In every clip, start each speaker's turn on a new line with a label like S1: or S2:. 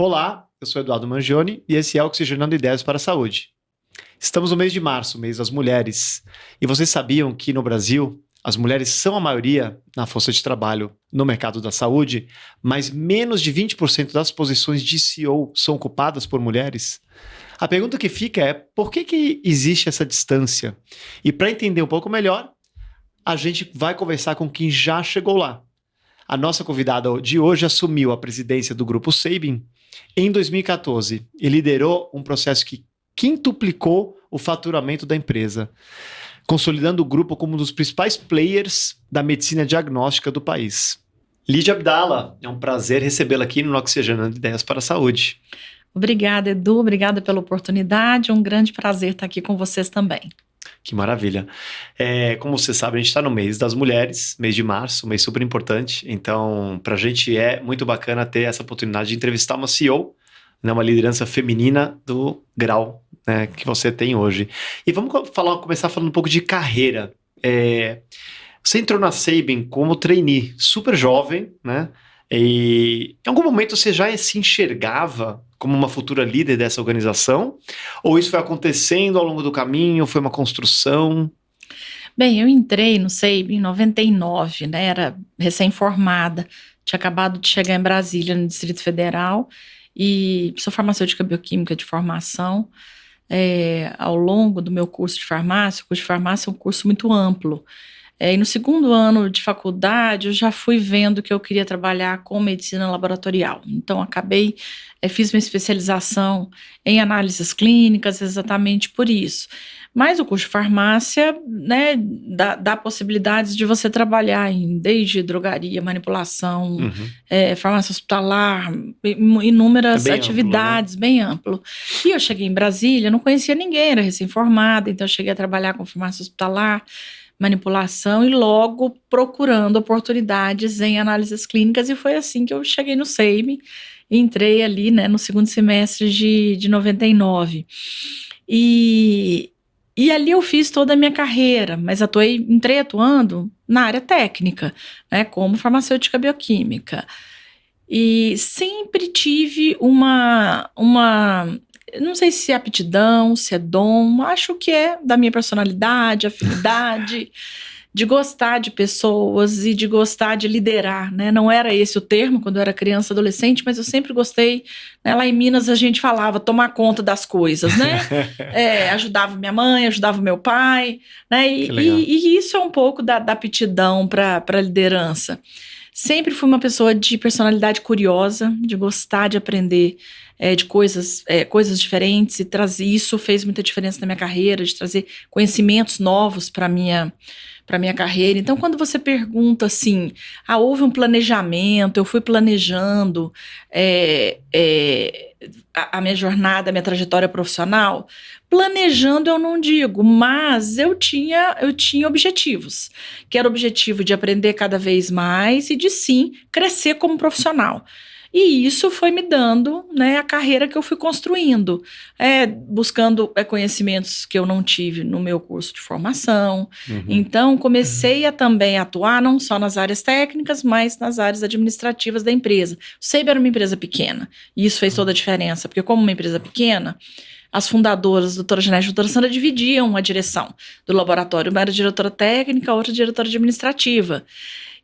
S1: Olá, eu sou Eduardo Mangione e esse é Oxigenando Ideias para a Saúde. Estamos no mês de março, mês das mulheres, e vocês sabiam que no Brasil as mulheres são a maioria na força de trabalho no mercado da saúde, mas menos de 20% das posições de CEO são ocupadas por mulheres? A pergunta que fica é por que existe essa distância? E para entender um pouco melhor, a gente vai conversar com quem já chegou lá. A nossa convidada de hoje assumiu a presidência do Grupo Sabin em 2014 e liderou um processo que quintuplicou o faturamento da empresa, consolidando o grupo como um dos principais players da medicina diagnóstica do país. Lídia Abdala, é um prazer recebê-la aqui no Oxigenando Ideias para a Saúde.
S2: Obrigada, Edu, obrigada pela oportunidade, um grande prazer estar aqui com vocês também.
S1: Que maravilha. Como você sabe, a gente está no mês das mulheres, mês de março, um mês super importante. Então, para a gente é muito bacana ter essa oportunidade de entrevistar uma CEO, né, uma liderança feminina do grau, né, que você tem hoje. E vamos começar falando um pouco de carreira. Você entrou na Sabin como trainee, super jovem, né? E em algum momento você já se enxergava como uma futura líder dessa organização? Ou isso foi acontecendo ao longo do caminho? Foi uma construção?
S2: Bem, eu entrei no Sabin em 99, né? Era recém-formada, tinha acabado de chegar em Brasília, no Distrito Federal, e sou farmacêutica bioquímica de formação. Ao longo do meu curso de farmácia, o curso de farmácia é um curso muito amplo. E no segundo ano de faculdade, eu já fui vendo que eu queria trabalhar com medicina laboratorial. Então, fiz minha especialização em análises clínicas exatamente por isso. Mas o curso de farmácia, né, dá possibilidades de você trabalhar desde drogaria, manipulação, farmácia hospitalar, inúmeras atividades, bem amplo. E eu cheguei em Brasília, não conhecia ninguém, era recém-formada, então eu cheguei a trabalhar com farmácia hospitalar, manipulação e logo procurando oportunidades em análises clínicas, e foi assim que eu cheguei no Sabin e entrei ali, né, no segundo semestre de 99. E ali eu fiz toda a minha carreira, mas entrei atuando na área técnica, né, como farmacêutica bioquímica. E sempre tive não sei se é aptidão, se é dom, acho que é da minha personalidade, afinidade, de gostar de pessoas e de gostar de liderar, né? Não era esse o termo quando eu era criança, adolescente, mas eu sempre gostei, né? Lá em Minas a gente falava tomar conta das coisas, né? Ajudava minha mãe, ajudava meu pai, né? E isso é um pouco da aptidão para liderança. Sempre fui uma pessoa de personalidade curiosa, de gostar de aprender de coisas diferentes, e isso fez muita diferença na minha carreira, de trazer conhecimentos novos para minha carreira. Então, quando você pergunta assim, houve um planejamento, eu fui planejando a minha jornada, a minha trajetória profissional, planejando eu não digo, mas eu tinha objetivos, que era o objetivo de aprender cada vez mais e de sim crescer como profissional. E isso foi me dando, né, a carreira que eu fui construindo, buscando conhecimentos que eu não tive no meu curso de formação. Então, comecei a também atuar não só nas áreas técnicas, mas nas áreas administrativas da empresa. O Sabin era uma empresa pequena, e isso fez toda a diferença, porque como uma empresa pequena, as fundadoras, doutora Janete e doutora Sandra, dividiam a direção do laboratório. Uma era diretora técnica, a outra diretora administrativa.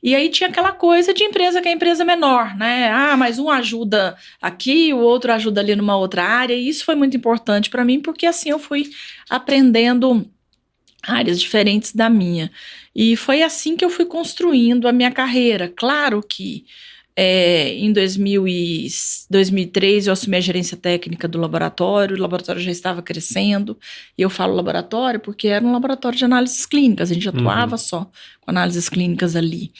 S2: E aí tinha aquela coisa de empresa que é empresa menor, né? Mas um ajuda aqui, o outro ajuda ali numa outra área. E isso foi muito importante para mim, porque assim eu fui aprendendo áreas diferentes da minha. E foi assim que eu fui construindo a minha carreira. Claro que em 2003 eu assumi a gerência técnica do laboratório, o laboratório já estava crescendo, e eu falo laboratório porque era um laboratório de análises clínicas, a gente atuava só com análises clínicas ali.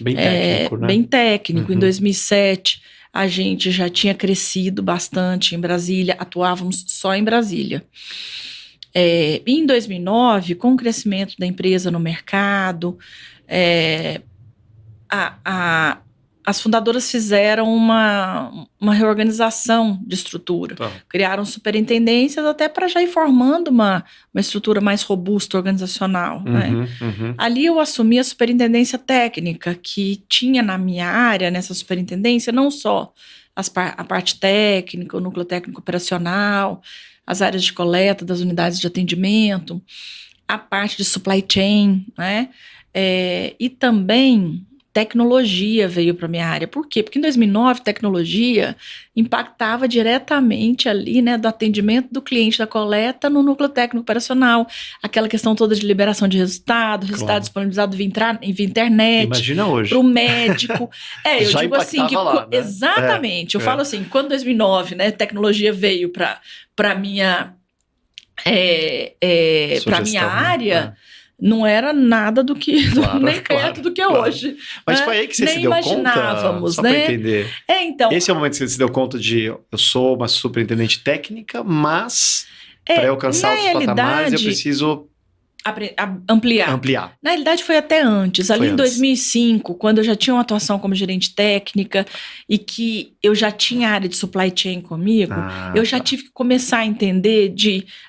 S1: Bem técnico, né?
S2: Bem técnico. Em 2007 a gente já tinha crescido bastante em Brasília, atuávamos só em Brasília. Em 2009, com o crescimento da empresa no mercado, as fundadoras fizeram uma reorganização de estrutura. Criaram superintendências até para já ir formando uma estrutura mais robusta, organizacional. Né? Ali eu assumi a superintendência técnica, que tinha na minha área, nessa superintendência, não só a parte técnica, o núcleo técnico operacional, as áreas de coleta das unidades de atendimento, a parte de supply chain, né? E também tecnologia veio para minha área. Por quê? Porque em 2009, tecnologia impactava diretamente ali, né, do atendimento do cliente da coleta no núcleo técnico operacional, aquela questão toda de liberação de resultado disponibilizado via internet.
S1: Imagina hoje.
S2: Para o médico. Eu
S1: Já
S2: digo assim, que
S1: lá, né?
S2: exatamente, eu falo assim, quando 2009, né, tecnologia veio para minha para minha área, não era nada do que, nem perto do que é hoje.
S1: Mas foi aí que você
S2: nem
S1: se deu
S2: imaginávamos,
S1: conta? Só
S2: né?
S1: para entender.
S2: Então,
S1: esse é o momento que você se deu conta de eu sou uma superintendente técnica, mas para eu alcançar outros patamares eu preciso
S2: ampliar. Na realidade, foi até antes. Ali em 2005, quando eu já tinha uma atuação como gerente técnica e que eu já tinha a área de supply chain comigo, eu já tive que começar a entender,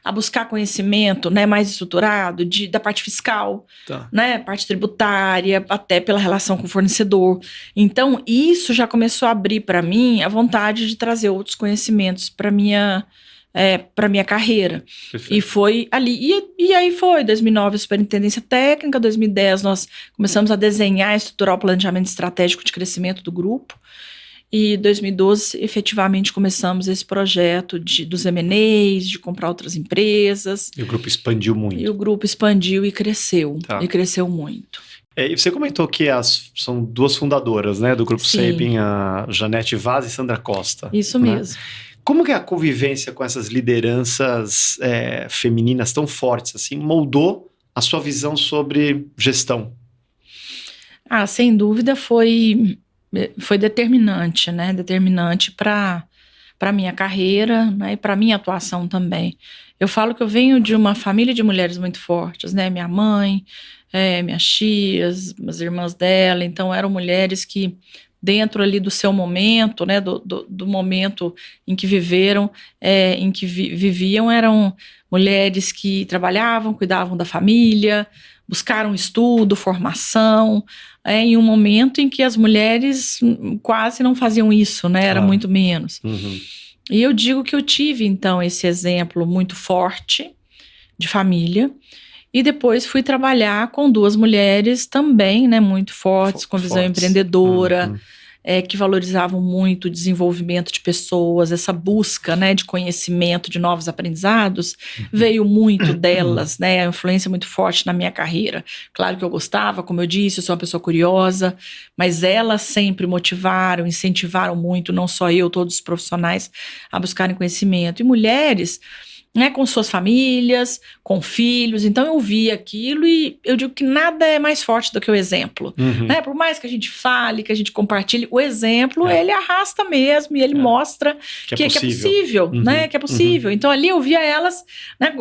S2: a buscar conhecimento, né, mais estruturado da parte fiscal, né, parte tributária, até pela relação com o fornecedor. Então, isso já começou a abrir para mim a vontade de trazer outros conhecimentos para minha carreira. Perfeito. E foi ali, e aí foi 2009 superintendência técnica, 2010 nós começamos a desenhar e estruturar o planejamento estratégico de crescimento do grupo, e 2012 efetivamente começamos esse projeto dos M&As, de comprar outras empresas.
S1: E o grupo expandiu muito.
S2: E o grupo expandiu e cresceu, e cresceu muito.
S1: E você comentou que são duas fundadoras, né, do Grupo Sabin, a Janete Vaz e Sandra Costa.
S2: Isso mesmo.
S1: Como que a convivência com essas lideranças femininas tão fortes assim moldou a sua visão sobre gestão?
S2: Sem dúvida foi determinante, né? Determinante para a minha carreira, né? E para a minha atuação também. Eu falo que eu venho de uma família de mulheres muito fortes, né? Minha mãe, minhas tias, as irmãs dela, então eram mulheres que dentro ali do seu momento, né, do momento em que viveram, em que viviam, eram mulheres que trabalhavam, cuidavam da família, buscaram estudo, formação, em um momento em que as mulheres quase não faziam isso, né, era muito menos.
S1: Uhum.
S2: E eu digo que eu tive, então, esse exemplo muito forte de família. E depois fui trabalhar com duas mulheres também, né, muito fortes, com visão empreendedora, que valorizavam muito o desenvolvimento de pessoas, essa busca, né, de conhecimento, de novos aprendizados, veio muito delas, né, a influência muito forte na minha carreira. Claro que eu gostava, como eu disse, eu sou uma pessoa curiosa, mas elas sempre motivaram, incentivaram muito, não só eu, todos os profissionais, a buscarem conhecimento. E mulheres, né, com suas famílias, com filhos, então eu vi aquilo e eu digo que nada é mais forte do que o exemplo, né, por mais que a gente fale, que a gente compartilhe, o exemplo, ele arrasta mesmo e ele mostra que é possível, né, que é possível, então ali eu via elas, né,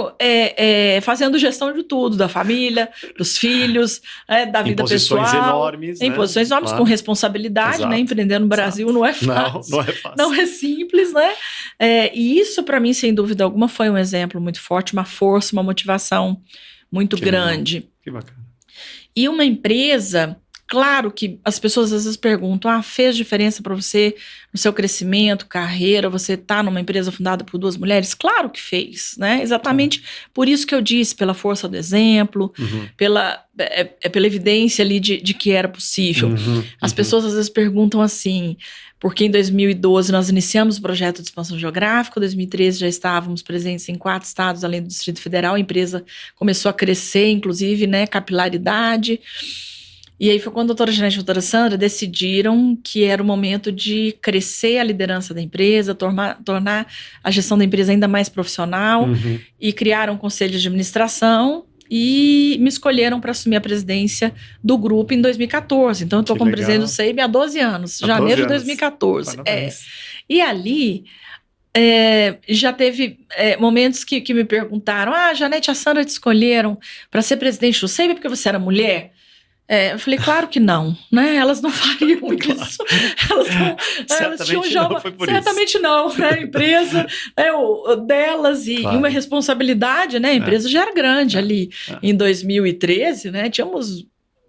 S2: fazendo gestão de tudo, da família, dos filhos, da vida pessoal, em posições enormes, com responsabilidade, né, empreender no Brasil não é fácil,
S1: não é fácil,
S2: não é simples, né, e isso para mim, sem dúvida alguma, foi um exemplo muito forte, uma força, uma motivação muito grande.
S1: Legal. Que bacana.
S2: E uma empresa, claro que as pessoas às vezes perguntam, fez diferença para você no seu crescimento, carreira, você está numa empresa fundada por duas mulheres? Claro que fez, né? Exatamente por isso que eu disse, pela força do exemplo, pela evidência ali de que era possível. As pessoas às vezes perguntam assim, porque em 2012 nós iniciamos o projeto de expansão geográfica, em 2013 já estávamos presentes em 4 estados além do Distrito Federal, a empresa começou a crescer, inclusive, né, capilaridade. E aí foi quando a doutora Janete e a doutora Sandra decidiram que era o momento de crescer a liderança da empresa, tornar a gestão da empresa ainda mais profissional, e criaram um conselho de administração e me escolheram para assumir a presidência do grupo em 2014. Então eu estou como presidente do SABIN há 12 anos, janeiro de 2014. E ali já teve momentos que me perguntaram, Janete e a Sandra te escolheram para ser presidente do SABIN porque você era mulher? Eu falei, claro que não, né? Elas não fariam isso. Elas tinham já certamente não, né? A empresa delas e uma responsabilidade, né? A empresa já era grande ali. Em 2013, né? Tínhamos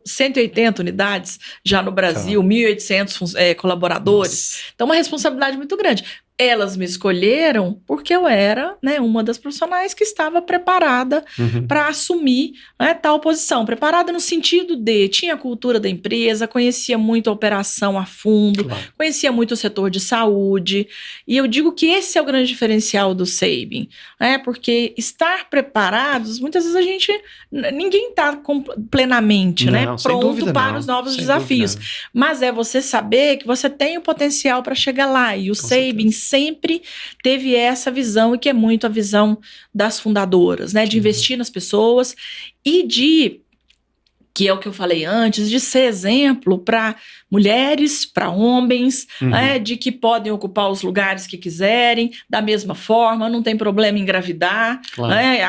S2: 180 unidades já no Brasil, 1.800 colaboradores.
S1: Nossa.
S2: Então, uma responsabilidade muito grande. Elas me escolheram porque eu era, né, uma das profissionais que estava preparada para assumir, né, tal posição. Preparada no sentido de tinha a cultura da empresa, conhecia muito a operação a fundo, conhecia muito o setor de saúde. E eu digo que esse é o grande diferencial do Sabin, né, porque estar preparados, muitas vezes ninguém está plenamente,
S1: Não,
S2: né,
S1: sem
S2: pronto
S1: dúvida
S2: para
S1: não.
S2: os novos
S1: Sem
S2: desafios.
S1: dúvida.
S2: Mas é você saber que você tem o potencial para chegar lá. E o Sabin sempre teve essa visão, e que é muito a visão das fundadoras, né? De investir nas pessoas e que é o que eu falei antes, de ser exemplo para mulheres, para homens, né, de que podem ocupar os lugares que quiserem, da mesma forma, não tem problema em engravidar, né,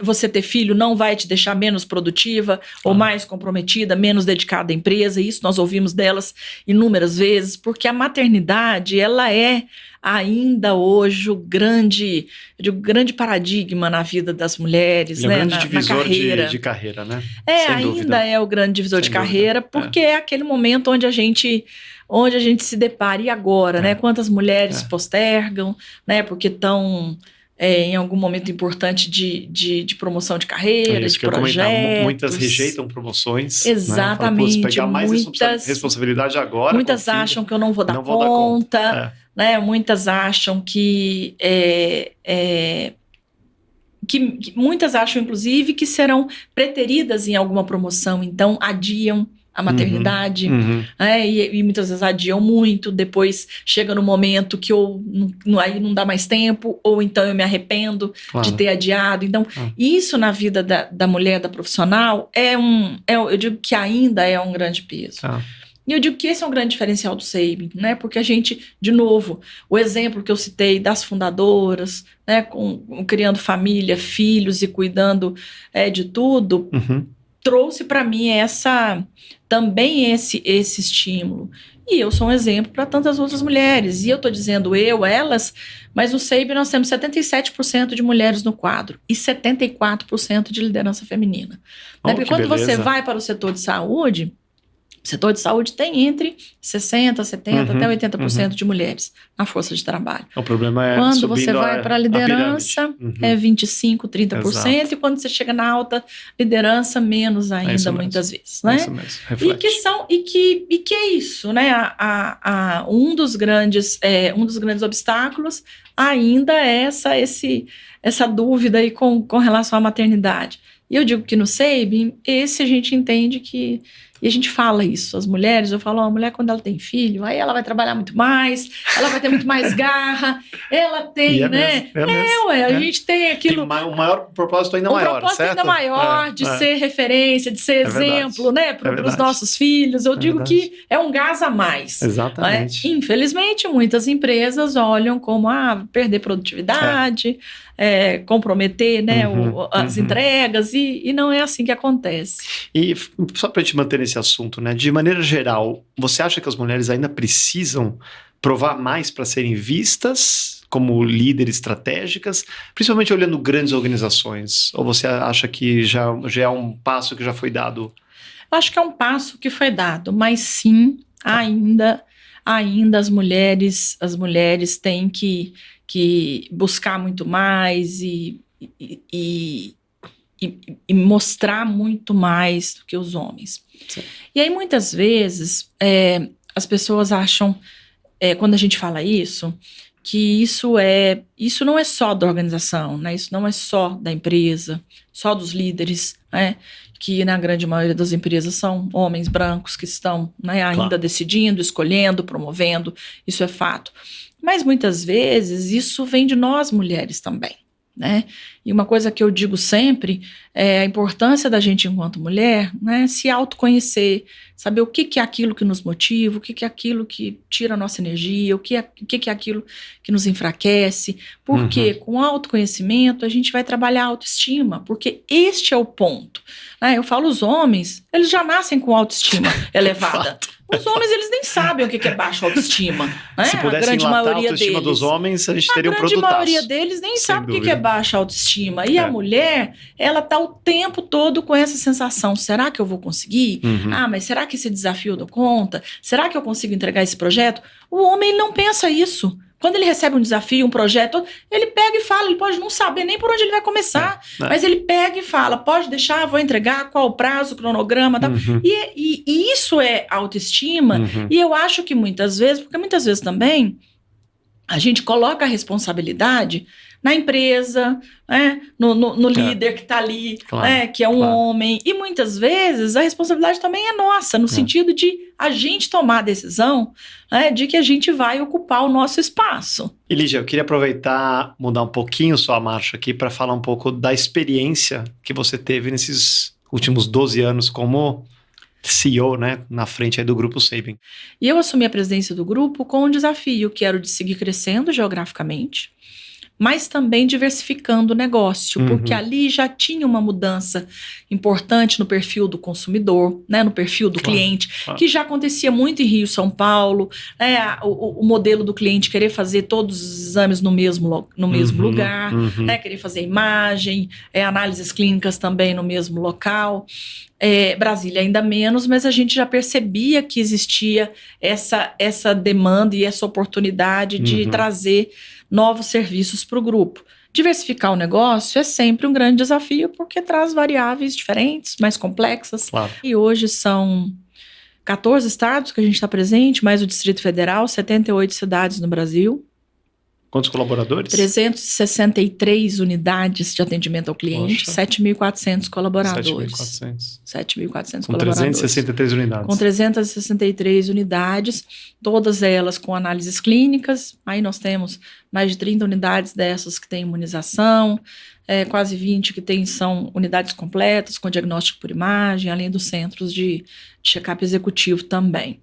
S2: você ter filho não vai te deixar menos produtiva ou mais comprometida, menos dedicada à empresa, isso nós ouvimos delas inúmeras vezes, porque a maternidade, ela é ainda hoje o grande paradigma na vida das mulheres, né,
S1: É o grande
S2: na
S1: divisor
S2: carreira.
S1: de carreira, né?
S2: Sem ainda dúvida. É o grande divisor de carreira, porque é aquele momento onde a gente se depara. E agora, né? Quantas mulheres postergam, né? Porque estão em algum momento importante de promoção de carreira, de projetos.
S1: Muitas rejeitam promoções.
S2: Exatamente.
S1: Né? Pegar mais responsabilidade agora.
S2: Muitas acham que eu não vou dar conta. Né? Muitas acham que muitas acham, inclusive, que serão preteridas em alguma promoção, então adiam a maternidade, e muitas vezes adiam muito, depois chega no momento que aí não dá mais tempo, ou então eu me arrependo de ter adiado. Então, isso na vida da mulher, da profissional, eu digo que ainda é um grande peso. E eu digo que esse é um grande diferencial do Sabin, né? Porque a gente, de novo, o exemplo que eu citei das fundadoras, né? Criando família, filhos e cuidando de tudo, trouxe para mim também esse estímulo. E eu sou um exemplo para tantas outras mulheres. E eu estou dizendo elas, mas no Sabin nós temos 77% de mulheres no quadro e 74% de liderança feminina. Né? Porque quando você vai para o setor de saúde... O setor de saúde tem entre 60%, 70%, até 80% de mulheres na força de trabalho.
S1: O problema é
S2: quando você vai para a liderança, é 25%, 30%,
S1: Exato.
S2: e quando você chega na alta liderança, menos ainda, muitas vezes. Né?
S1: Isso mesmo. Reflete.
S2: E que é isso, né? Um dos grandes obstáculos ainda é essa dúvida aí com relação à maternidade. E eu digo que no Sabin, esse a gente entende que... E a gente fala isso, as mulheres, eu falo, a mulher quando ela tem filho, aí ela vai trabalhar muito mais, ela vai ter muito mais garra, ela tem, né? A gente tem aquilo...
S1: Tem um maior propósito ainda maior, certo? Um propósito
S2: ainda maior de ser referência, de ser exemplo, né? Para os nossos filhos. Eu digo que é um gás a mais.
S1: Exatamente.
S2: Infelizmente, muitas empresas olham como, perder produtividade... comprometer, né, as entregas, e não é assim que acontece.
S1: E só para te manter nesse assunto, né, de maneira geral, você acha que as mulheres ainda precisam provar mais para serem vistas como líderes estratégicas, principalmente olhando grandes organizações? Ou você acha que já é um passo que já foi dado?
S2: Eu acho que é um passo que foi dado, mas sim, ainda as mulheres têm que buscar muito mais e mostrar muito mais do que os homens. Sim. E aí, muitas vezes, as pessoas acham, quando a gente fala isso, que isso não é só da organização, né? Isso não é só da empresa, só dos líderes, né? Que na grande maioria das empresas são homens brancos que estão, né, ainda decidindo, escolhendo, promovendo, isso é fato. Mas muitas vezes isso vem de nós mulheres também, né? E uma coisa que eu digo sempre é a importância da gente, enquanto mulher, né, se autoconhecer, saber o que é aquilo que nos motiva, o que é aquilo que tira a nossa energia, o que é aquilo que nos enfraquece, porque com autoconhecimento a gente vai trabalhar a autoestima, porque este é o ponto. Né? Eu falo, os homens, eles já nascem com autoestima elevada. Os homens, eles nem sabem o que é baixa autoestima. Né?
S1: Se pudesse enlatar a autoestima dos homens, a gente teria um produtaço.
S2: A grande maioria deles nem sabe o que é baixa autoestima. autoestima. E a mulher, ela tá o tempo todo com essa sensação, será que eu vou conseguir? Mas será que esse desafio eu dou conta? Será que eu consigo entregar esse projeto? O homem, ele não pensa isso. Quando ele recebe um desafio, um projeto, ele pega e fala, ele pode não saber nem por onde ele vai começar, mas ele pega e fala, pode deixar, vou entregar, qual o prazo, cronograma, tal. E isso é autoestima, e eu acho que muitas vezes, porque muitas vezes também a gente coloca a responsabilidade na empresa, no líder que está ali, que é um homem. E muitas vezes a responsabilidade também é nossa, no sentido de a gente tomar a decisão de que a gente vai ocupar o nosso espaço.
S1: E Lígia, eu queria aproveitar, mudar um pouquinho sua marcha aqui para falar um pouco da experiência que você teve nesses últimos 12 anos como CEO, na frente aí do Grupo Sabin.
S2: E eu assumi a presidência do grupo com um desafio, que era o de seguir crescendo geograficamente, mas também diversificando o negócio, porque ali já tinha uma mudança importante no perfil do consumidor, no perfil do cliente, que já acontecia muito em Rio, São Paulo, o modelo do cliente querer fazer todos os exames no mesmo lugar, querer fazer imagem, análises clínicas também no mesmo local. Brasília ainda menos, mas a gente já percebia que existia essa demanda e essa oportunidade de trazer novos serviços para o grupo. Diversificar o negócio é sempre um grande desafio, porque traz variáveis diferentes, mais complexas. E hoje são 14 estados que a gente está presente, mais o Distrito Federal, 78 cidades no Brasil.
S1: Quantos colaboradores?
S2: 363 unidades de atendimento ao cliente, 7.400 colaboradores. 7.400
S1: com 363 unidades.
S2: Com 363 unidades, todas elas com análises clínicas. Aí nós temos mais de 30 unidades dessas que têm imunização, quase 20 que são unidades completas, com diagnóstico por imagem, além dos centros de check-up executivo também.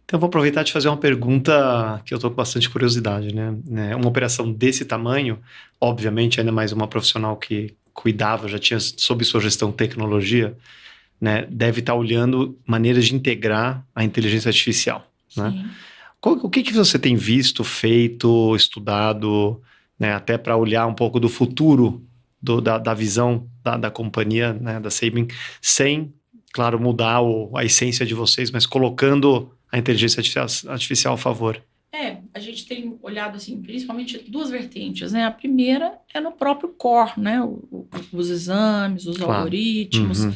S1: Então, vou aproveitar de fazer uma pergunta que eu estou com bastante curiosidade, Uma operação desse tamanho, obviamente, ainda mais uma profissional que cuidava, já tinha sob sua gestão tecnologia, deve estar olhando maneiras de integrar a inteligência artificial, O que você tem visto, feito, estudado, até para olhar um pouco do futuro da visão da companhia, da Sabin, sem, claro, mudar a essência de vocês, mas colocando a inteligência artificial a favor?
S2: A gente tem olhado, assim, principalmente duas vertentes, A primeira é no próprio core, os exames, os algoritmos,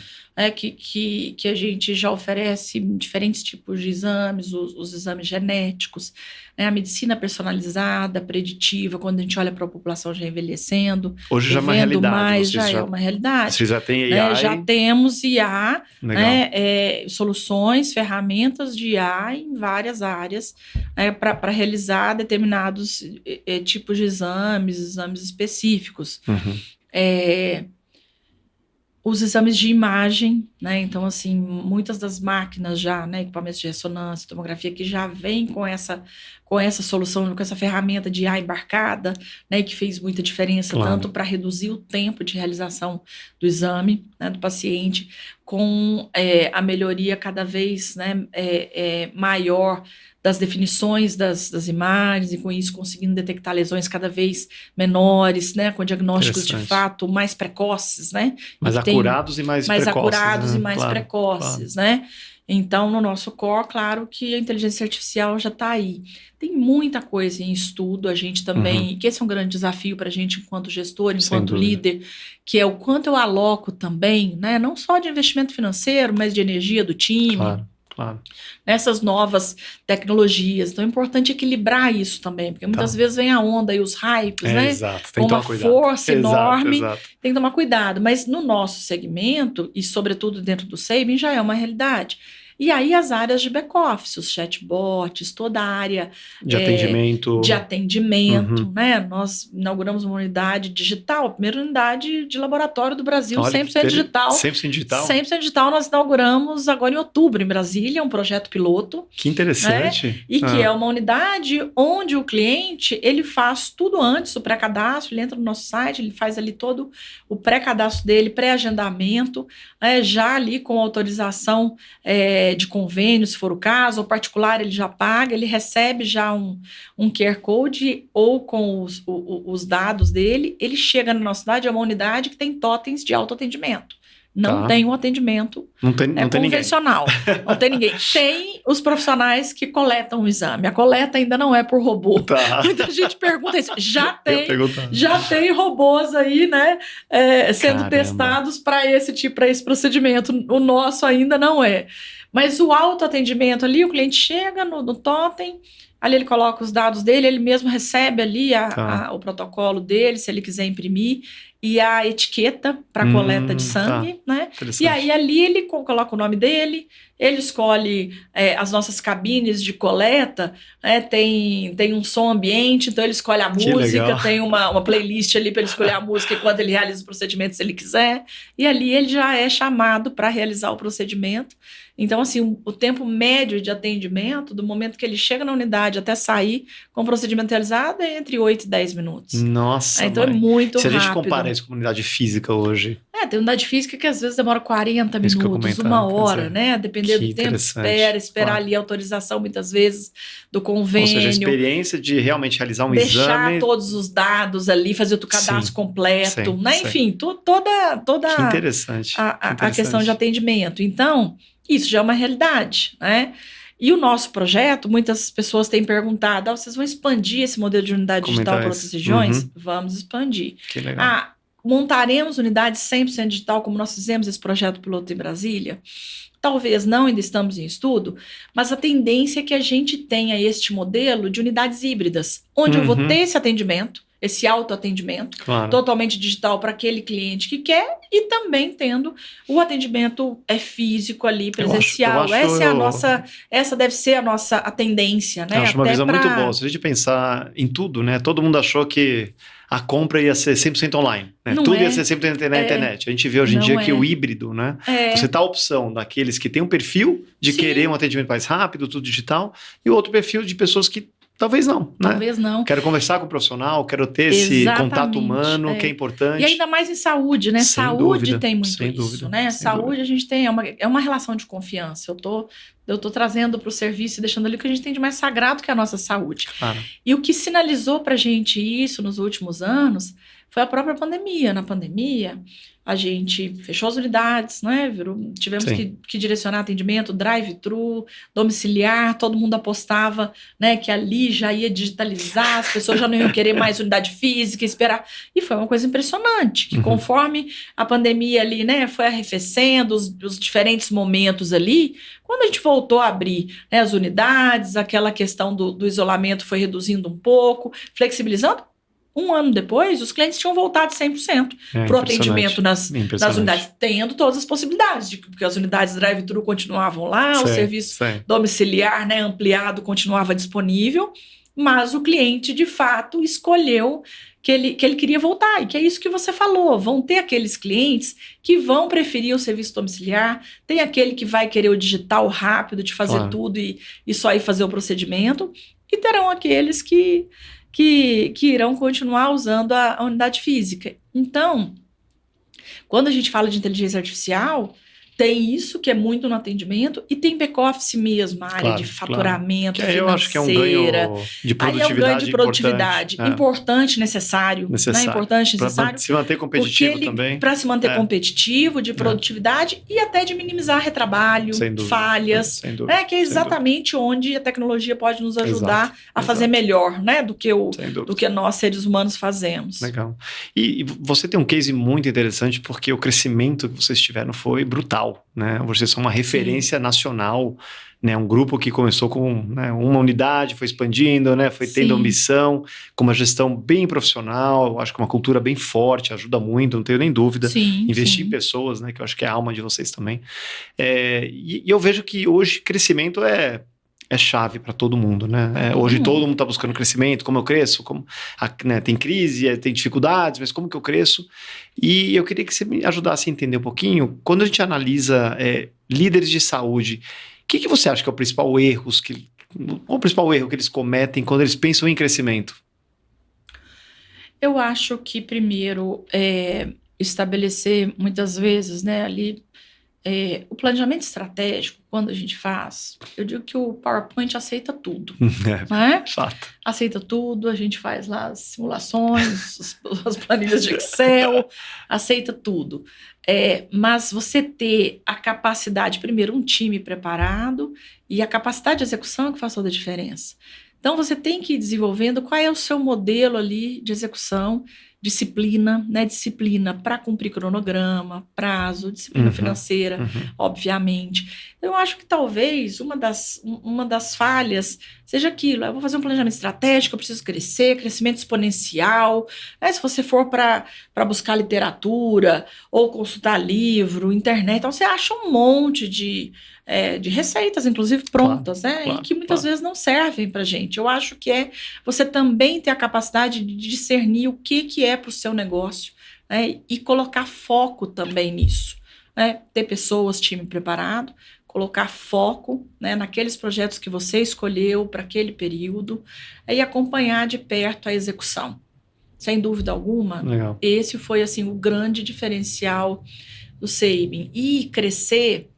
S2: que a gente já oferece diferentes tipos de exames, os exames genéticos, a medicina personalizada, preditiva, quando a gente olha para a população já envelhecendo.
S1: Hoje já é uma realidade.
S2: É uma realidade.
S1: Vocês já têm AI?
S2: Já temos IA, soluções, ferramentas de IA em várias áreas para realizar determinados tipos de exames específicos. Os exames de imagem, Então, assim, muitas das máquinas já, equipamentos de ressonância, tomografia, que já vem com essa solução, com essa ferramenta de IA embarcada, que fez muita diferença, tanto para reduzir o tempo de realização do exame, do paciente, com a melhoria cada vez maior das definições das imagens, e com isso conseguindo detectar lesões cada vez menores, com diagnósticos de fato mais precoces,
S1: Mais acurados e mais precoces.
S2: Acurados e mais precoces, Então, no nosso core, claro que a inteligência artificial já está aí. Tem muita coisa em estudo, a gente também, que esse é um grande desafio para a gente enquanto gestor, enquanto líder, que é o quanto eu aloco também, não só de investimento financeiro, mas de energia do time.
S1: Claro.
S2: Nessas novas tecnologias. Então é importante equilibrar isso também, porque muitas vezes vem a onda e os hypes,
S1: Exato. Tem
S2: com uma força enorme,
S1: exato.
S2: Tem que tomar cuidado. Mas no nosso segmento, e sobretudo dentro do Sabin, já é uma realidade. E aí as áreas de back-office, os chatbots, toda a área
S1: de atendimento.
S2: Nós inauguramos uma unidade digital, a primeira unidade de laboratório do Brasil, 100% digital.
S1: 100% digital?
S2: 100% digital, nós inauguramos agora em outubro, em Brasília, um projeto piloto.
S1: Que interessante.
S2: E que é uma unidade onde o cliente, ele faz tudo antes, o pré-cadastro, ele entra no nosso site, ele faz ali todo o pré-cadastro dele, pré-agendamento, já ali com autorização de convênio, se for o caso, ou particular ele já paga, ele recebe já um QR Code ou com os dados dele, ele chega na nossa cidade, é uma unidade que tem totens de autoatendimento. Não tem um atendimento
S1: não tem
S2: convencional. Não tem ninguém. Tem os profissionais que coletam o exame. A coleta ainda não é por robô. Muita gente pergunta isso. Já tem robôs aí, né? Sendo testados para esse procedimento. O nosso ainda não é. Mas o autoatendimento ali, o cliente chega no totem, ali ele coloca os dados dele, ele mesmo recebe ali o protocolo dele, se ele quiser imprimir, e a etiqueta para coleta de sangue, né? E aí ali ele coloca o nome dele, ele escolhe as nossas cabines de coleta, né? Tem um som ambiente, então ele escolhe a música, tem uma playlist ali para ele escolher a música enquanto ele realiza o procedimento, se ele quiser, e ali ele já é chamado para realizar o procedimento. Então, assim, o tempo médio de atendimento, do momento que ele chega na unidade até sair com o procedimento realizado, é entre 8 e 10 minutos.
S1: Nossa,
S2: então é muito rápido.
S1: Se a gente compara isso com a unidade física hoje...
S2: tem unidade física que às vezes demora 40 minutos, 1 hora, né? Dependendo do tempo, esperar ali a autorização, muitas vezes, do convênio.
S1: Ou seja, a experiência de realmente realizar um
S2: exame. Deixar
S1: exame...
S2: todos os dados ali, fazer o cadastro completo, né? Enfim, toda
S1: que interessante.
S2: A questão de atendimento. Então... Isso já é uma realidade, né? E o nosso projeto, muitas pessoas têm perguntado, vocês vão expandir esse modelo de unidade digital para outras regiões? Vamos expandir.
S1: Que legal.
S2: Montaremos unidade 100% digital, como nós fizemos esse projeto piloto em Brasília? Talvez não, ainda estamos em estudo, mas a tendência é que a gente tenha este modelo de unidades híbridas, onde eu vou ter esse atendimento, esse autoatendimento, totalmente digital para aquele cliente que quer, e também tendo o atendimento físico ali, presencial. Essa deve ser a nossa tendência, né?
S1: Eu acho uma visão muito boa. Se a gente pensar em tudo, né? Todo mundo achou que a compra ia ser 100% online, né? Tudo ia ser 100% na internet. A gente vê hoje em dia que o híbrido, né? Você tá a opção daqueles que têm um perfil de querer um atendimento mais rápido, tudo digital, e o outro perfil de pessoas que talvez não, né?
S2: Talvez não.
S1: Quero conversar com o profissional, quero ter esse contato humano, que é importante.
S2: E ainda mais em saúde, né?
S1: Sem
S2: saúde
S1: dúvida,
S2: tem muito
S1: sem
S2: isso,
S1: dúvida,
S2: né?
S1: Sem
S2: saúde
S1: dúvida.
S2: A gente tem, é uma relação de confiança. Eu tô trazendo para o serviço e deixando ali o que a gente tem de mais sagrado, que é a nossa saúde.
S1: Claro.
S2: E o que sinalizou para a gente isso nos últimos anos foi a própria pandemia. Na pandemia, a gente fechou as unidades, né? Tivemos que direcionar atendimento, drive-thru, domiciliar, todo mundo apostava, né, que ali já ia digitalizar, as pessoas já não iam querer mais unidade física, esperar. E foi uma coisa impressionante, que conforme a pandemia ali, né, foi arrefecendo, os diferentes momentos ali, quando a gente voltou a abrir, né, as unidades, aquela questão do isolamento foi reduzindo um pouco, flexibilizando. 1 ano depois, os clientes tinham voltado 100% para o atendimento nas unidades, tendo todas as possibilidades, porque as unidades drive-thru continuavam lá, o serviço domiciliar, né, ampliado continuava disponível, mas o cliente, de fato, escolheu que ele queria voltar, e que é isso que você falou, vão ter aqueles clientes que vão preferir o serviço domiciliar, tem aquele que vai querer o digital rápido de fazer tudo e só ir fazer o procedimento, e terão aqueles que irão continuar usando a unidade física. Então, quando a gente fala de inteligência artificial, tem isso que é muito no atendimento e tem back-office mesmo, a área de faturamento, financeira.
S1: Eu acho que é um ganho de produtividade. Aí é um ganho de produtividade
S2: importante, necessário. Né? Importante, necessário.
S1: Para se manter competitivo também.
S2: Para se manter competitivo, de produtividade e até de minimizar retrabalho, falhas. Né? Que é exatamente onde a tecnologia pode nos ajudar a fazer melhor, né? do que nós, seres humanos, fazemos.
S1: Legal. E você tem um case muito interessante, porque o crescimento que vocês tiveram foi brutal. Né? Vocês são uma referência nacional, né? Um grupo que começou com, né, uma unidade, foi expandindo, né? Foi tendo ambição, com uma gestão bem profissional, acho que uma cultura bem forte, ajuda muito, não tenho nem dúvida. Investir em pessoas, né? Que eu acho que é a alma de vocês também. E eu vejo que hoje crescimento é chave para todo mundo, né? Hoje todo mundo está buscando crescimento, como eu cresço, né, tem crise, tem dificuldades, mas como que eu cresço? E eu queria que você me ajudasse a entender um pouquinho, quando a gente analisa líderes de saúde, o que você acha que é o principal erro que eles cometem quando eles pensam em crescimento?
S2: Eu acho que primeiro estabelecer muitas vezes, né, ali O planejamento estratégico, quando a gente faz, eu digo que o PowerPoint aceita tudo, né?
S1: Fato.
S2: Aceita tudo, a gente faz lá as simulações, as planilhas de Excel, aceita tudo. Mas você ter a capacidade, primeiro, um time preparado e a capacidade de execução é que faz toda a diferença. Então, você tem que ir desenvolvendo qual é o seu modelo ali de execução, disciplina, né? Disciplina para cumprir cronograma, prazo, disciplina financeira, obviamente. Eu acho que talvez uma das falhas seja aquilo. Eu vou fazer um planejamento estratégico, eu preciso crescer, crescimento exponencial. Se você for para buscar literatura ou consultar livro, internet, então você acha um monte de receitas, inclusive prontas, né?
S1: Claro,
S2: e que muitas vezes não servem para gente. Eu acho que você também ter a capacidade de discernir o que é para o seu negócio, né? E colocar foco também nisso. Né? Ter pessoas, time preparado, colocar foco, né, naqueles projetos que você escolheu para aquele período e acompanhar de perto a execução. Sem dúvida alguma,
S1: Legal.
S2: Esse foi assim, o grande diferencial do Sabin. E crescer,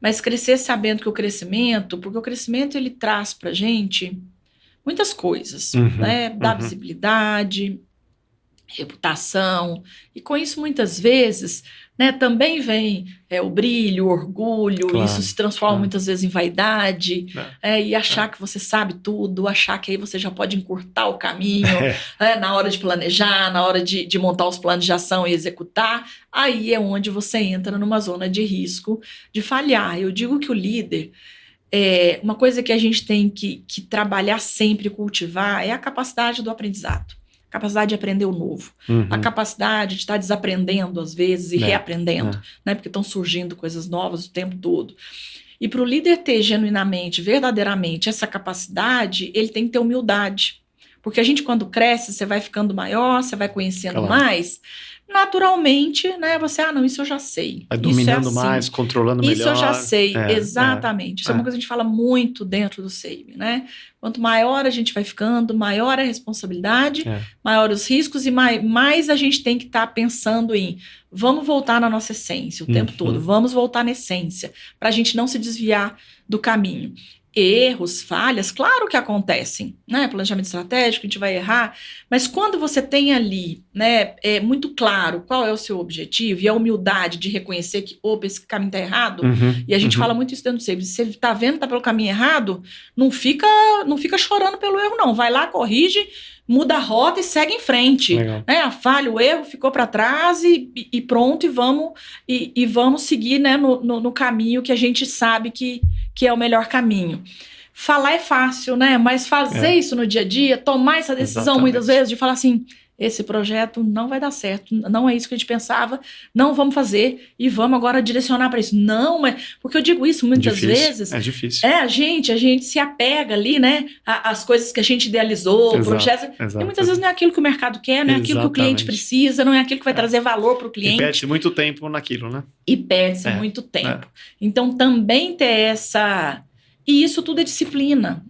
S2: mas crescer sabendo que porque o crescimento ele traz para a gente muitas coisas, né? Dá visibilidade, reputação, e com isso muitas vezes, né, também vem o brilho, o orgulho,
S1: Claro,
S2: isso se transforma muitas vezes em vaidade, e achar que você sabe tudo, achar que aí você já pode encurtar o caminho, na hora de planejar, na hora de montar os planos de ação e executar, aí é onde você entra numa zona de risco de falhar. Eu digo que o líder, uma coisa que a gente tem que trabalhar sempre, cultivar, é a capacidade do aprendizado. Capacidade de aprender o novo, a capacidade de estar desaprendendo às vezes e reaprendendo, né? Porque estão surgindo coisas novas o tempo todo. E para o líder ter genuinamente, verdadeiramente essa capacidade, ele tem que ter humildade. Porque a gente, quando cresce, você vai ficando maior, você vai conhecendo mais, naturalmente, né? Você, não, isso eu já sei.
S1: Vai dominando
S2: isso é assim,
S1: mais, controlando melhor.
S2: Isso eu já sei, exatamente. Isso é uma coisa que a gente fala muito dentro do Sabin, né? Quanto maior a gente vai ficando, maior a responsabilidade, maior os riscos e mais a gente tem que estar pensando em vamos voltar na nossa essência o tempo todo, vamos voltar na essência, para a gente não se desviar do caminho. Erros, falhas, claro que acontecem, né? Planejamento estratégico, a gente vai errar, mas quando você tem ali, né, muito claro qual é o seu objetivo e a humildade de reconhecer que, opa, esse caminho está errado, e a gente fala muito isso dentro do Sabin, se você está vendo que está pelo caminho errado, não fica chorando pelo erro, não, vai lá, corrige, muda a rota e segue em frente. Né? A falha, o erro ficou para trás e pronto, e vamos seguir, né, no caminho que a gente sabe que é o melhor caminho. Falar é fácil, né? Mas fazer isso no dia a dia, tomar essa decisão muitas vezes de falar assim, esse projeto não vai dar certo, não é isso que a gente pensava, não vamos fazer e vamos agora direcionar para isso. Não, porque eu digo isso muitas vezes.
S1: É difícil.
S2: A gente se apega ali, né? Às coisas que a gente idealizou, projetos. E muitas vezes não é aquilo que o mercado quer, não é aquilo que o cliente precisa, não é aquilo que vai trazer valor para o cliente.
S1: E perde-se muito tempo naquilo, né?
S2: E perde-se muito tempo. Então também ter essa... E isso tudo é disciplina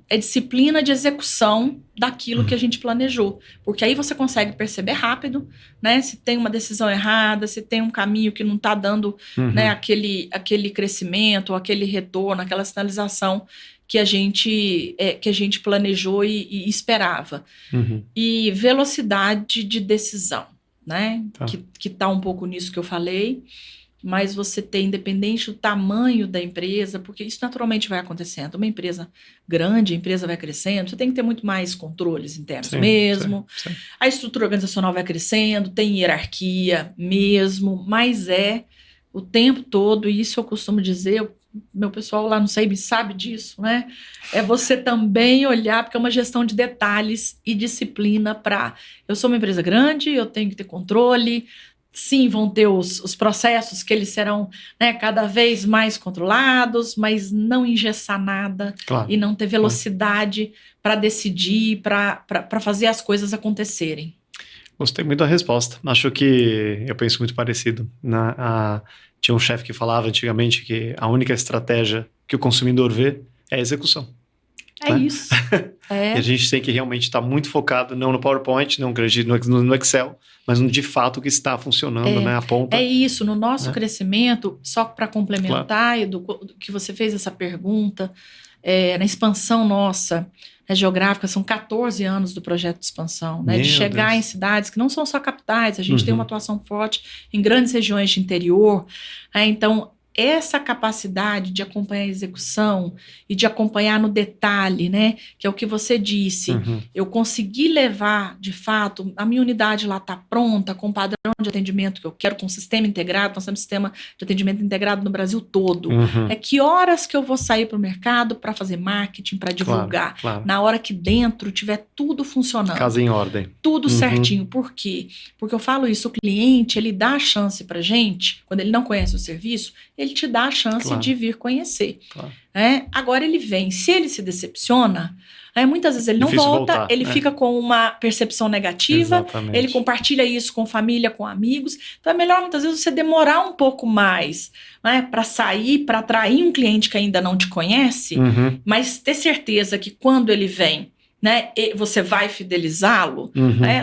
S2: de execução daquilo que a gente planejou, porque aí você consegue perceber rápido, né, se tem uma decisão errada, se tem um caminho que não está dando, né, aquele crescimento, ou aquele retorno, aquela sinalização que a gente planejou e esperava. E velocidade de decisão, né, que está um pouco nisso que eu falei, mas você tem, independente do tamanho da empresa, porque isso naturalmente vai acontecendo. Uma empresa grande, a empresa vai crescendo, você tem que ter muito mais controles internos mesmo. Sim. A estrutura organizacional vai crescendo, tem hierarquia mesmo, mas o tempo todo, e isso eu costumo dizer, meu pessoal lá no Sabin sabe disso, né? É você também olhar, porque é uma gestão de detalhes e disciplina para... Eu sou uma empresa grande, eu tenho que ter controle. Sim, vão ter os processos que eles serão, né, cada vez mais controlados, mas não engessar nada e não ter velocidade para decidir, para fazer as coisas acontecerem.
S1: Gostei muito da resposta. Acho que eu penso muito parecido. Tinha um chefe que falava antigamente que a única estratégia que o consumidor vê é a execução.
S2: É isso. É.
S1: E a gente tem que realmente estar muito focado, não no PowerPoint, não no Excel, mas no de fato que está funcionando, né? A ponta.
S2: É isso, no nosso
S1: né?
S2: crescimento, só para complementar, do que você fez essa pergunta, na expansão nossa geográfica, são 14 anos do projeto de expansão, né? De chegar
S1: Deus.
S2: em cidades que não são só capitais, a gente tem uma atuação forte em grandes regiões de interior. Então, essa capacidade de acompanhar a execução e de acompanhar no detalhe, né? Que é o que você disse. Eu consegui levar, de fato, a minha unidade lá está pronta, com o padrão de atendimento que eu quero, com o sistema integrado. Nós temos sistema de atendimento integrado no Brasil todo. É que horas que eu vou sair para o mercado para fazer marketing, para divulgar.
S1: Claro.
S2: Na hora que dentro tiver tudo funcionando.
S1: Casa em ordem.
S2: Tudo certinho. Por quê? Porque eu falo isso, o cliente, ele dá a chance para gente, quando ele não conhece o serviço, ele te dá a chance de vir conhecer. Agora ele vem, se ele se decepciona, muitas vezes ele não volta, ele fica com uma percepção negativa,
S1: Exatamente.
S2: ele compartilha isso com família, com amigos. Então é melhor muitas vezes você demorar um pouco mais, para sair, para atrair um cliente que ainda não te conhece, mas ter certeza que quando ele vem, você vai fidelizá-lo,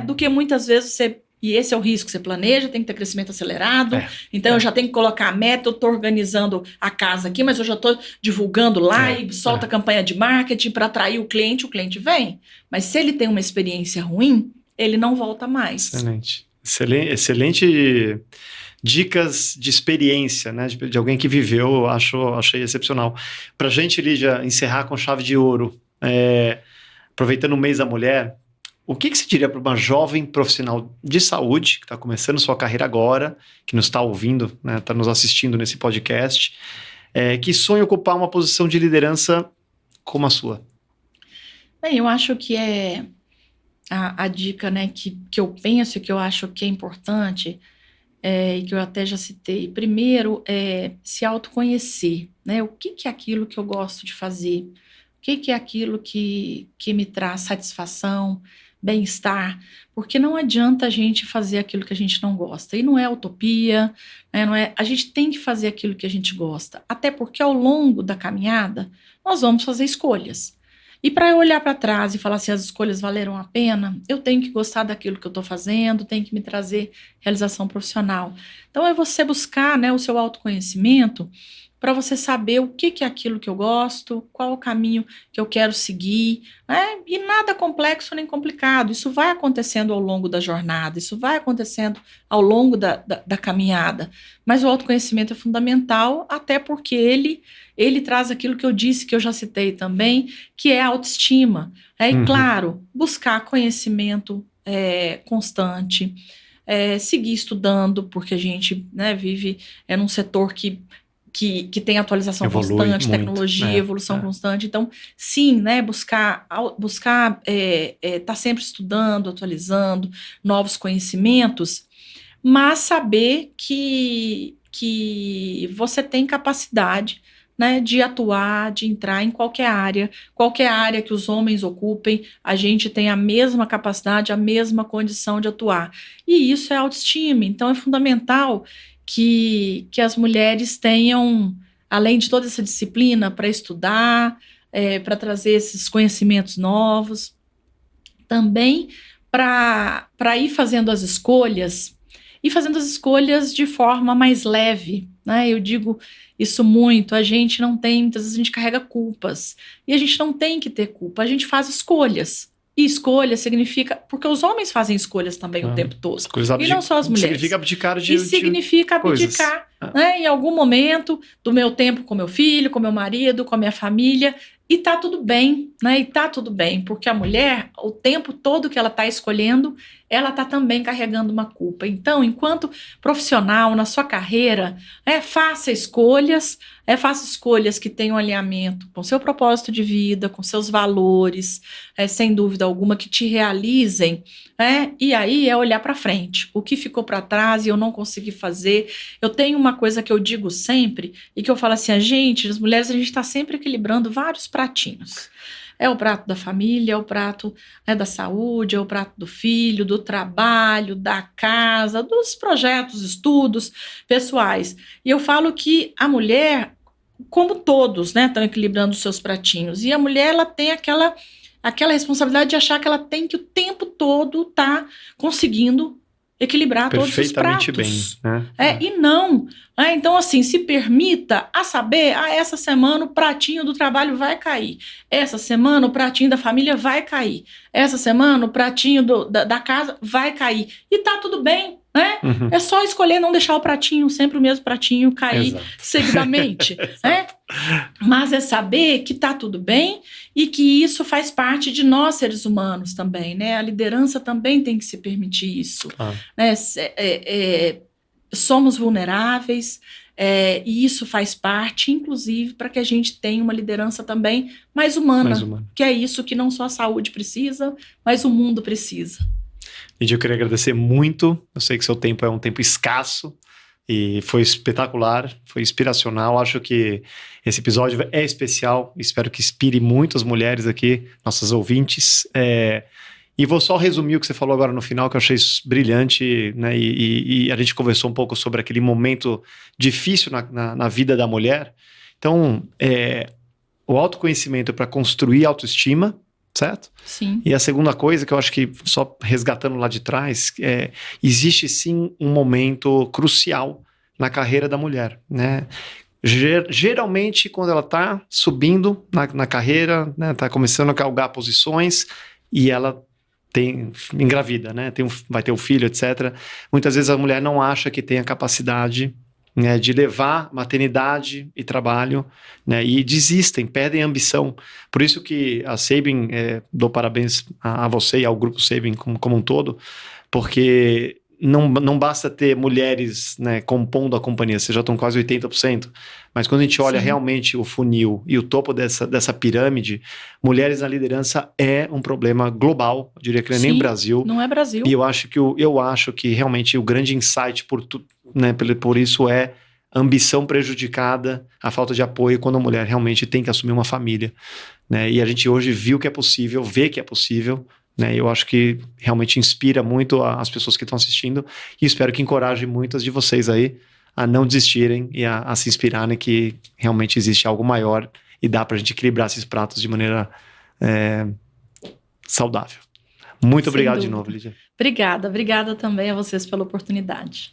S2: do que muitas vezes você... E esse é o risco, você planeja, tem que ter crescimento acelerado, então eu já tenho que colocar a meta, eu estou organizando a casa aqui, mas eu já estou divulgando lá e solta a campanha de marketing para atrair o cliente vem. Mas se ele tem uma experiência ruim, ele não volta mais.
S1: Excelente dicas de experiência, né, de alguém que viveu, achei excepcional. Para a gente, Lídia, encerrar com chave de ouro, aproveitando o mês da mulher, o que você diria para uma jovem profissional de saúde, que está começando sua carreira agora, que nos está ouvindo, está nos assistindo nesse podcast, que sonha ocupar uma posição de liderança como a sua?
S2: Bem, eu acho que a dica, que eu penso e que eu acho que é importante, e que eu até já citei. Primeiro, se autoconhecer, o que é aquilo que eu gosto de fazer, o que é aquilo que me traz satisfação, bem-estar, porque não adianta a gente fazer aquilo que a gente não gosta, e não é utopia, a gente tem que fazer aquilo que a gente gosta, até porque ao longo da caminhada nós vamos fazer escolhas, e para eu olhar para trás e falar se as escolhas valeram a pena, eu tenho que gostar daquilo que eu estou fazendo, tem que me trazer realização profissional. Então é você buscar o seu autoconhecimento, para você saber o que é aquilo que eu gosto, qual o caminho que eu quero seguir, e nada complexo nem complicado, isso vai acontecendo ao longo da jornada, isso vai acontecendo ao longo da caminhada, mas o autoconhecimento é fundamental, até porque ele traz aquilo que eu disse, que eu já citei também, que é a autoestima, e claro, buscar conhecimento constante, seguir estudando, porque a gente vive num setor que tem atualização constante, tecnologia, evolução constante. Então, sim, buscar tá sempre estudando, atualizando novos conhecimentos, mas saber que você tem capacidade de atuar, de entrar em qualquer área que os homens ocupem, a gente tem a mesma capacidade, a mesma condição de atuar. E isso é autoestima, então é fundamental que as mulheres tenham, além de toda essa disciplina para estudar, para trazer esses conhecimentos novos, também para ir fazendo as escolhas, de forma mais leve, eu digo isso muito, a gente não tem, muitas vezes a gente carrega culpas, e a gente não tem que ter culpa, a gente faz escolhas. E escolha significa... Porque os homens fazem escolhas também o tempo todo. E não só as mulheres.
S1: Significa abdicar
S2: significa abdicar, em algum momento do meu tempo com meu filho, com meu marido, com a minha família. E tá tudo bem, E tá tudo bem, porque a mulher, o tempo todo que ela tá escolhendo, ela tá também carregando uma culpa. Então, enquanto profissional, na sua carreira, faça escolhas que tenham alinhamento com seu propósito de vida, com seus valores, sem dúvida alguma, que te realizem, e aí é olhar para frente. O que ficou para trás e eu não consegui fazer. Eu tenho uma coisa que eu digo sempre, e que eu falo assim, as mulheres, a gente está sempre equilibrando vários pratinhos. É o prato da família, é o prato da saúde, é o prato do filho, do trabalho, da casa, dos projetos, estudos pessoais. E eu falo que a mulher, como todos, estão equilibrando os seus pratinhos. E a mulher, ela tem aquela aquela responsabilidade de achar que ela tem que o tempo todo estar conseguindo equilibrar todos os
S1: Perfeitamente
S2: pratos.
S1: bem, né?
S2: E não. Então, assim, se permita a saber, essa semana o pratinho do trabalho vai cair. Essa semana o pratinho da família vai cair. Essa semana o pratinho da casa vai cair. E tá tudo bem, né?
S1: Uhum.
S2: É só escolher não deixar o pratinho, sempre o mesmo pratinho, cair
S1: Exato.
S2: seguidamente. Né? Mas é saber que tá tudo bem e que isso faz parte de nós, seres humanos, também, né? A liderança também tem que se permitir isso. Né? Somos vulneráveis, e isso faz parte, inclusive, para que a gente tenha uma liderança também mais humana, que é isso que não só a saúde precisa, mas o mundo precisa.
S1: Lídia, eu queria agradecer muito, eu sei que seu tempo é um tempo escasso, e foi espetacular, foi inspiracional. Acho que esse episódio é especial. Espero que inspire muitas mulheres aqui, nossas ouvintes. E vou só resumir o que você falou agora no final, que eu achei brilhante, né? E a gente conversou um pouco sobre aquele momento difícil na vida da mulher. Então, o autoconhecimento para construir autoestima, certo?
S2: Sim.
S1: E a segunda coisa que eu acho que, só resgatando lá de trás, existe sim um momento crucial na carreira da mulher, né? Geralmente, quando ela está subindo na carreira, né, tá começando a galgar posições e ela engravida, né? Vai ter um filho, etc. Muitas vezes a mulher não acha que tem a capacidade, né, de levar maternidade e trabalho, né, e desistem, perdem a ambição. Por isso que a Sabin, dou parabéns a você e ao grupo Sabin como um todo, porque não basta ter mulheres, né, compondo a companhia, vocês já estão quase 80%, mas quando a gente olha realmente o funil e o topo dessa pirâmide, mulheres na liderança é um problema global, eu diria que não é nem Brasil.
S2: Não é Brasil.
S1: E eu acho que realmente o grande insight né, por isso é a ambição prejudicada, a falta de apoio quando a mulher realmente tem que assumir uma família, né? E a gente hoje vê que é possível, né? Eu acho que realmente inspira muito as pessoas que estão assistindo e espero que encoraje muitas de vocês aí a não desistirem e a se inspirarem que realmente existe algo maior e dá pra gente equilibrar esses pratos de maneira saudável. Muito obrigado de novo, Lídia.
S2: Obrigada também a vocês pela oportunidade.